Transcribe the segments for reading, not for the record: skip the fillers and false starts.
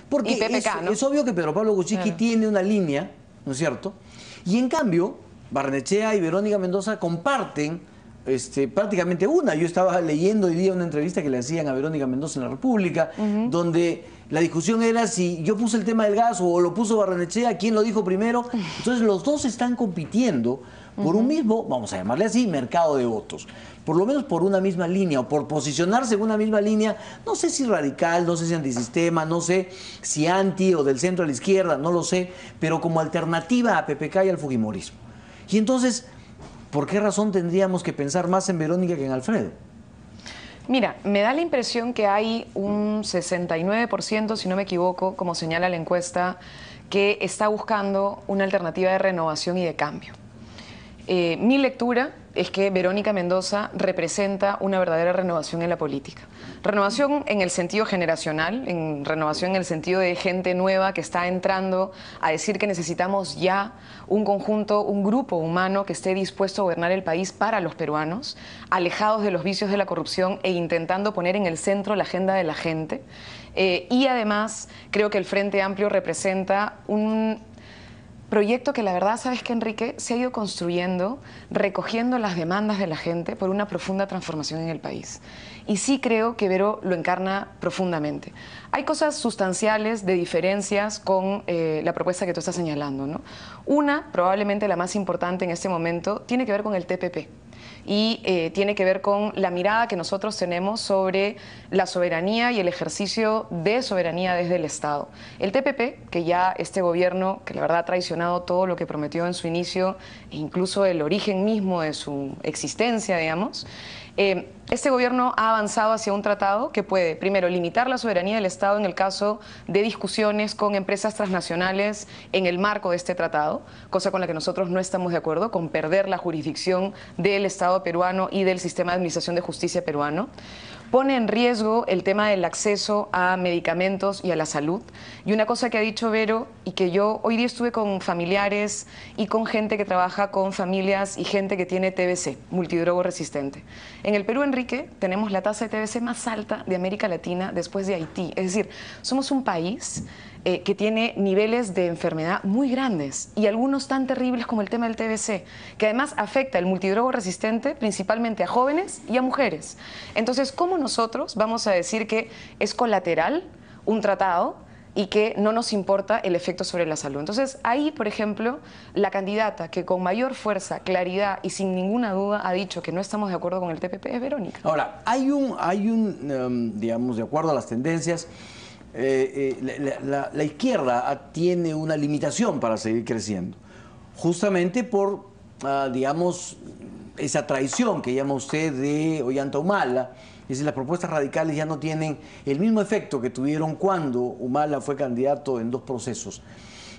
Porque y PPK, ¿no? es obvio que Pedro Pablo Kuczynski tiene una línea, ¿no es cierto? Y en cambio, Barnechea y Verónica Mendoza comparten prácticamente una. Yo estaba leyendo hoy día una entrevista que le hacían a Verónica Mendoza en La República, donde la discusión era si yo puse el tema del gas o lo puso Barnechea, quién lo dijo primero. Entonces los dos están compitiendo por un mismo, vamos a llamarle así, mercado de votos. Por lo menos por una misma línea o por posicionarse en una misma línea, no sé si radical, no sé si antisistema, no sé si anti o del centro a la izquierda, no lo sé, pero como alternativa a PPK y al fujimorismo. Y entonces, ¿por qué razón tendríamos que pensar más en Verónica que en Alfredo? Mira, me da la impresión que hay un 69%, si no me equivoco, como señala la encuesta, que está buscando una alternativa de renovación y de cambio. Mi lectura es que Verónica Mendoza representa una verdadera renovación en la política. Renovación en el sentido generacional, renovación en el sentido de gente nueva que está entrando a decir que necesitamos ya un conjunto, un grupo humano que esté dispuesto a gobernar el país para los peruanos, alejados de los vicios de la corrupción e intentando poner en el centro la agenda de la gente. Y además creo que el Frente Amplio representa un proyecto que la verdad, ¿sabes qué, Enrique? Se ha ido construyendo, recogiendo las demandas de la gente por una profunda transformación en el país. Y sí creo que Vero lo encarna profundamente. Hay cosas sustanciales de diferencias con la propuesta que tú estás señalando, ¿no? Una, probablemente la más importante en este momento, tiene que ver con el TPP. Y tiene que ver con la mirada que nosotros tenemos sobre la soberanía y el ejercicio de soberanía desde el Estado. El TPP, que ya este gobierno, que la verdad ha traicionado todo lo que prometió en su inicio, e incluso el origen mismo de su existencia, digamos, este gobierno ha avanzado hacia un tratado que puede, primero, limitar la soberanía del Estado en el caso de discusiones con empresas transnacionales en el marco de este tratado, cosa con la que nosotros no estamos de acuerdo, con perder la jurisdicción del Estado peruano y del sistema de administración de justicia peruano. Pone en riesgo el tema del acceso a medicamentos y a la salud. Y una cosa que ha dicho Vero, y que yo hoy día estuve con familiares y con gente que trabaja con familias y gente que tiene TBC, multidrogo resistente. En el Perú, Enrique, tenemos la tasa de TBC más alta de América Latina después de Haití. Es decir, somos un país que tiene niveles de enfermedad muy grandes y algunos tan terribles como el tema del TBC, que además afecta el multidrogo resistente principalmente a jóvenes y a mujeres. Entonces, ¿cómo nosotros vamos a decir que es colateral un tratado y que no nos importa el efecto sobre la salud? Entonces, ahí, por ejemplo, la candidata que con mayor fuerza, claridad y sin ninguna duda ha dicho que no estamos de acuerdo con el TPP es Verónica. Ahora, digamos, de acuerdo a las tendencias, la izquierda tiene una limitación para seguir creciendo, justamente por, digamos, esa traición que llama usted de Ollanta Humala. Es decir, las propuestas radicales ya no tienen el mismo efecto que tuvieron cuando Humala fue candidato en dos procesos.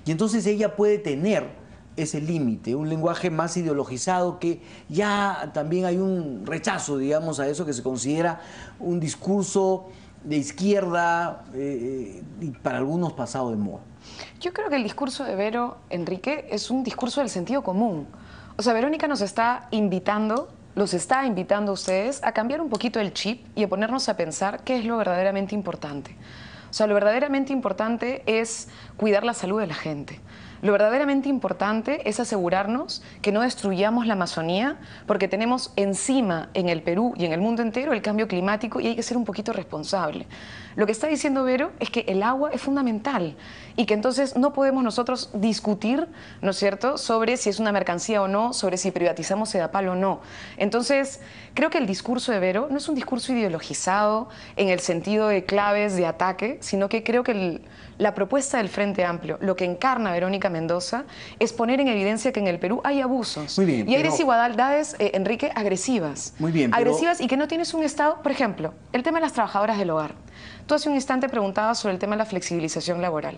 Y entonces ella puede tener ese límite, un lenguaje más ideologizado, que ya también hay un rechazo, digamos, a eso que se considera un discurso de izquierda y para algunos pasado de moda. Yo creo que el discurso de Vero, Enrique, es un discurso del sentido común. O sea, Verónica nos está invitando, los está invitando a ustedes a cambiar un poquito el chip y a ponernos a pensar qué es lo verdaderamente importante. O sea, lo verdaderamente importante es cuidar la salud de la gente. Lo verdaderamente importante es asegurarnos que no destruyamos la Amazonía, porque tenemos encima en el Perú y en el mundo entero el cambio climático y hay que ser un poquito responsable. Lo que está diciendo Vero es que el agua es fundamental y que entonces no podemos nosotros discutir, ¿no es cierto?, sobre si es una mercancía o no, sobre si privatizamos Sedapal o no. Entonces, creo que el discurso de Vero no es un discurso ideologizado en el sentido de claves de ataque, sino que creo que la propuesta del Frente Amplio, lo que encarna Verónica Mendoza, es poner en evidencia que en el Perú hay abusos. Muy bien, y hay desigualdades, Enrique, agresivas. Muy bien, agresivas y que no tienes un Estado. Por ejemplo, el tema de las trabajadoras del hogar. Tú hace un instante preguntabas sobre el tema de la flexibilización laboral.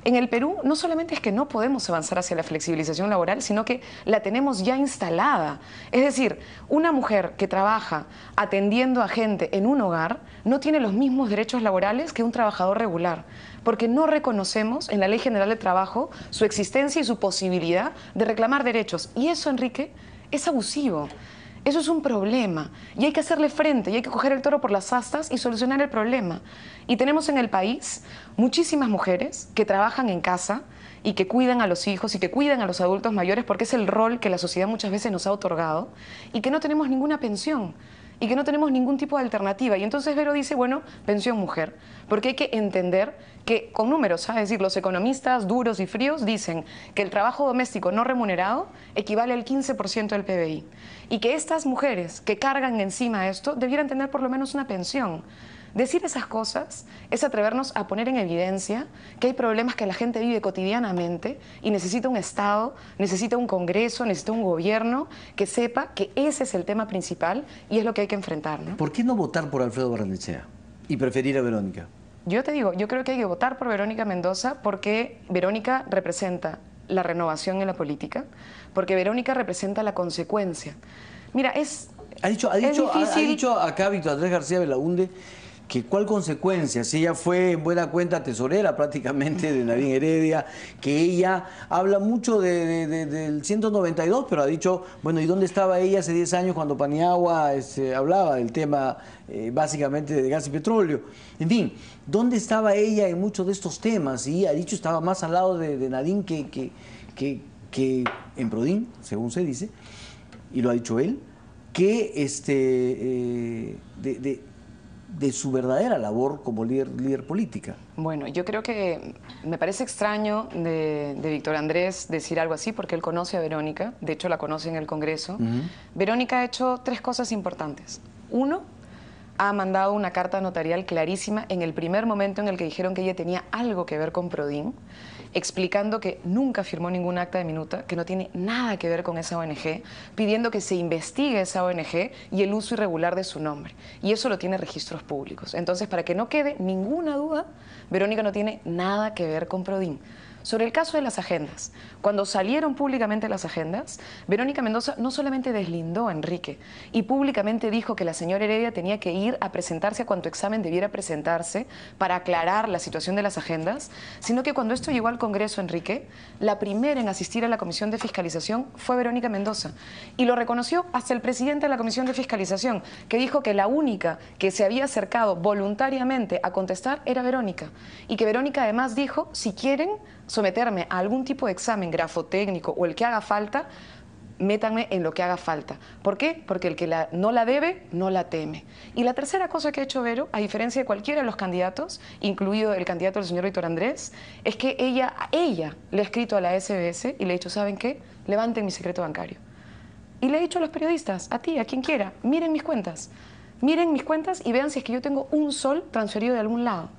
En el Perú no solamente es que no podemos avanzar hacia la flexibilización laboral, sino que la tenemos ya instalada. Es decir, una mujer que trabaja atendiendo a gente en un hogar no tiene los mismos derechos laborales que un trabajador regular, porque no reconocemos en la Ley General de Trabajo su existencia y su posibilidad de reclamar derechos. Y eso, Enrique, es abusivo. Eso es un problema y hay que hacerle frente y hay que coger el toro por las astas y solucionar el problema. Y tenemos en el país muchísimas mujeres que trabajan en casa y que cuidan a los hijos y que cuidan a los adultos mayores porque es el rol que la sociedad muchas veces nos ha otorgado y que no tenemos ninguna pensión y que no tenemos ningún tipo de alternativa. Y entonces Vero dice, bueno, pensión mujer, porque hay que entender que con números, ¿sabes? Es decir, los economistas duros y fríos dicen que el trabajo doméstico no remunerado equivale al 15% del PBI y que estas mujeres que cargan encima esto debieran tener por lo menos una pensión. Decir esas cosas es atrevernos a poner en evidencia que hay problemas que la gente vive cotidianamente y necesita un Estado, necesita un Congreso, necesita un gobierno que sepa que ese es el tema principal y es lo que hay que enfrentar, ¿no? ¿Por qué no votar por Alfredo Barrenechea y preferir a Verónica? Yo te digo, yo creo que hay que votar por Verónica Mendoza porque Verónica representa la renovación en la política, porque Verónica representa la consecuencia. Mira, Ha dicho acá Víctor Andrés García Belaúnde que cuál consecuencia, si ella fue en buena cuenta tesorera prácticamente de Nadine Heredia, que ella habla mucho del 192, pero ha dicho, bueno, ¿y dónde estaba ella hace 10 años cuando Paniagua hablaba del tema básicamente de gas y petróleo? En fin, ¿dónde estaba ella en muchos de estos temas? Y ha dicho estaba más al lado de Nadine que en Prodin, según se dice, y lo ha dicho él, que de su verdadera labor como líder política. Bueno, yo creo que me parece extraño de Víctor Andrés decir algo así porque él conoce a Verónica, de hecho la conoce en el Congreso. Verónica ha hecho 3 cosas importantes. 1, ha mandado una carta notarial clarísima en el primer momento en el que dijeron que ella tenía algo que ver con Prodin, explicando que nunca firmó ningún acta de minuta, que no tiene nada que ver con esa ONG, pidiendo que se investigue esa ONG y el uso irregular de su nombre. Y eso lo tiene registros públicos. Entonces, para que no quede ninguna duda, Verónica no tiene nada que ver con Prodin. Sobre el caso de las agendas, cuando salieron públicamente las agendas, Verónica Mendoza no solamente deslindó a Enrique y públicamente dijo que la señora Heredia tenía que ir a presentarse a cuanto examen debiera presentarse para aclarar la situación de las agendas, sino que cuando esto llegó al Congreso, Enrique, la primera en asistir a la Comisión de Fiscalización fue Verónica Mendoza. Y lo reconoció hasta el presidente de la Comisión de Fiscalización, que dijo que la única que se había acercado voluntariamente a contestar era Verónica. Y que Verónica además dijo, si quieren someterme a algún tipo de examen grafotécnico o el que haga falta, métanme en lo que haga falta. ¿Por qué? Porque el que no la debe, no la teme. Y la tercera cosa que ha hecho Vero, a diferencia de cualquiera de los candidatos, incluido el candidato del señor Víctor Andrés, es que ella le ha escrito a la SBS y le ha dicho, ¿saben qué? Levanten mi secreto bancario. Y le ha dicho a los periodistas, a ti, a quien quiera, miren mis cuentas y vean si es que yo tengo un sol transferido de algún lado.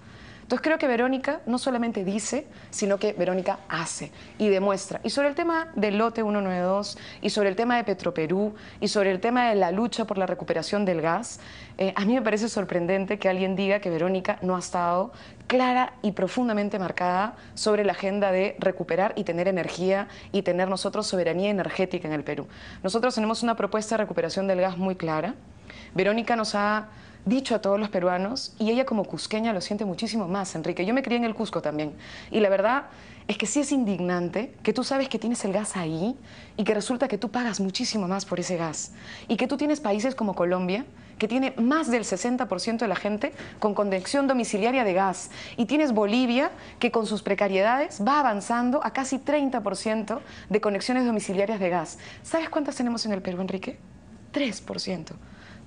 Entonces creo que Verónica no solamente dice, sino que Verónica hace y demuestra. Y sobre el tema del lote 192, y sobre el tema de Petroperú, y sobre el tema de la lucha por la recuperación del gas, a mí me parece sorprendente que alguien diga que Verónica no ha estado clara y profundamente marcada sobre la agenda de recuperar y tener energía y tener nosotros soberanía energética en el Perú. Nosotros tenemos una propuesta de recuperación del gas muy clara. Verónica nos ha dicho a todos los peruanos, y ella como cusqueña lo siente muchísimo más, Enrique. Yo me crié en el Cusco también, y la verdad es que sí es indignante que tú sabes que tienes el gas ahí y que resulta que tú pagas muchísimo más por ese gas, y que tú tienes países como Colombia, que tiene más del 60% de la gente con conexión domiciliaria de gas, y tienes Bolivia, que con sus precariedades va avanzando a casi 30% de conexiones domiciliarias de gas. ¿Sabes cuántas tenemos en el Perú, Enrique? 3%.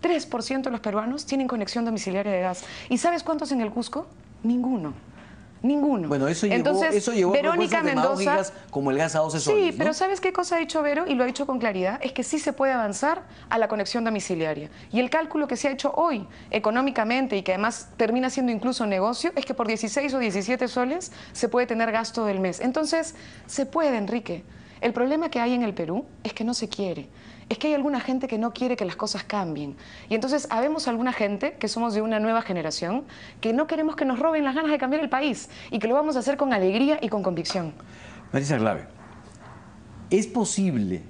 3% de los peruanos tienen conexión domiciliaria de gas. ¿Y sabes cuántos en el Cusco? Ninguno. Ninguno. Bueno, eso llevó a Verónica propuestas Mendoza, demagógicas como el gas a 12 soles, sí, ¿no? pero ¿sabes qué cosa ha dicho Vero? Y lo ha dicho con claridad, es que sí se puede avanzar a la conexión domiciliaria. Y el cálculo que se ha hecho hoy económicamente y que además termina siendo incluso negocio, es que por 16 o 17 soles se puede tener gasto del mes. Entonces, se puede, Enrique. El problema que hay en el Perú es que no se quiere. Es que hay alguna gente que no quiere que las cosas cambien. Y entonces habemos alguna gente que somos de una nueva generación que no queremos que nos roben las ganas de cambiar el país y que lo vamos a hacer con alegría y con convicción. Marisa Glave, ¿es posible